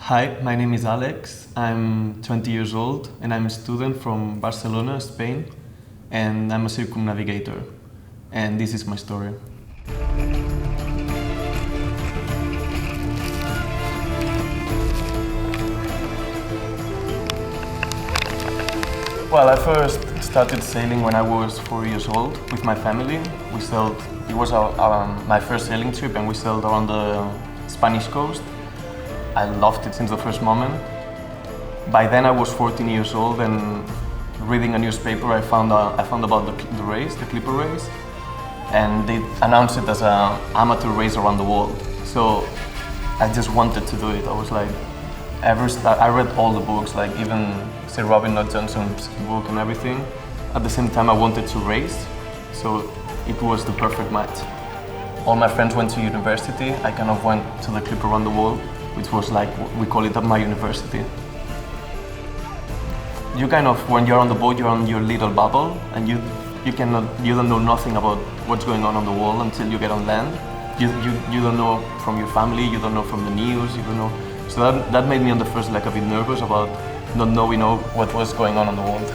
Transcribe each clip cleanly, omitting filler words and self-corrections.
Hi, my name is Alex. I'm 20 years old and I'm a student from Barcelona, Spain, and I'm a circumnavigator. And this is my story. Well, I first started sailing when I was 4 years old with my family. We sailed, it was my first sailing trip, and we sailed around the Spanish coast. I loved it since the first moment. By then I was 14 years old, and reading a newspaper I found about the race, the Clipper race, and they announced it as an amateur race around the world. So I just wanted to do it. I was like, I read all the books, like even Sir Robin Knox Johnson's book and everything. At the same time I wanted to race, so it was the perfect match. All my friends went to university. I kind of went to the Clipper around the world, which was like, we call it my university. You kind of, when you're on the boat, you're on your little bubble, and you don't know nothing about what's going on the world until you get on land. You don't know from your family, you don't know from the news, you don't know. So that made me on the first like a bit nervous about not knowing what was going on the world.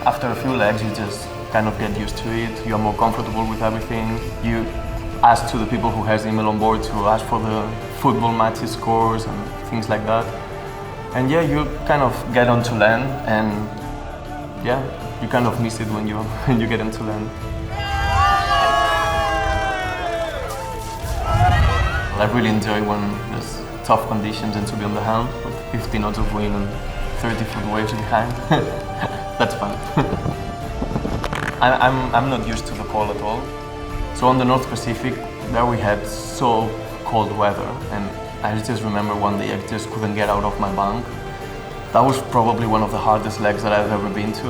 After a few legs, you just kind of get used to it. You're more comfortable with everything. You ask to the people who has email on board to ask for the football matches scores and things like that. And yeah, you kind of get onto land, and yeah, you kind of miss it when you get into land. I really enjoy when there's tough conditions and to be on the helm with 50 knots of wind and 30-foot waves behind. That's fun. I'm not used to the cold at all. So on the North Pacific, there we had so cold weather, and I just remember one day I just couldn't get out of my bunk. That was probably one of the hardest legs that I've ever been to.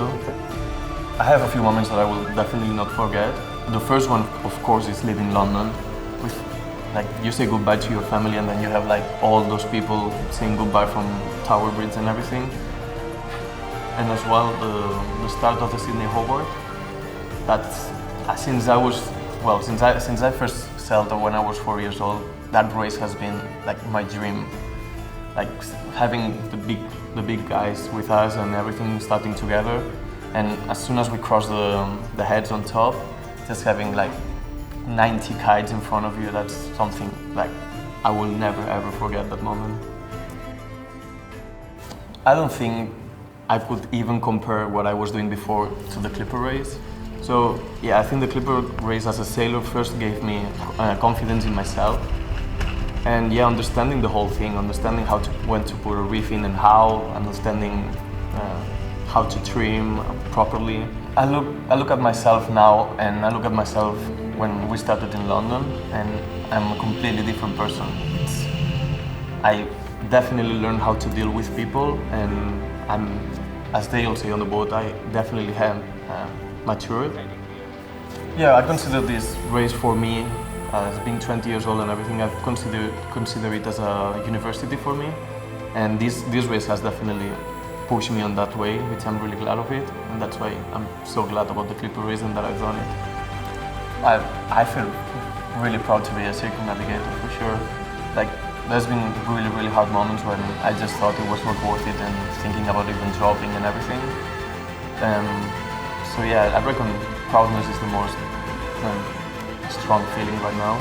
I have a few moments that I will definitely not forget. The first one, of course, is leaving London. Like, you say goodbye to your family, and then you have like all those people saying goodbye from Tower Bridge and everything. And as well, the start of the Sydney Hobart. That's since I first sailed when I was 4 years old. That race has been like my dream. Like having the big guys with us and everything starting together. And as soon as we cross the heads on top, just having like 90 kites in front of you, that's something like I will never ever forget that moment. I don't think I could even compare what I was doing before to the Clipper race. So yeah, I think the Clipper race as a sailor first gave me confidence in myself. And yeah, understanding the whole thing, understanding when to put a reef in and how, understanding how to trim properly. I look at myself now, and I look at myself when we started in London, and I'm a completely different person. I definitely learned how to deal with people, and as they all say on the boat, I definitely have matured. Yeah, I consider this race for me, as being 20 years old and everything, I've consider it as a university for me. And this race has definitely pushed me on that way, which I'm really glad of it. And that's why I'm so glad about the Clipper race and that I've done it. I feel really proud to be a circumnavigator, for sure. Like, there's been really hard moments when I just thought it was not worth it, and thinking about even dropping and everything. So yeah, I reckon proudness is the most strong feeling right now.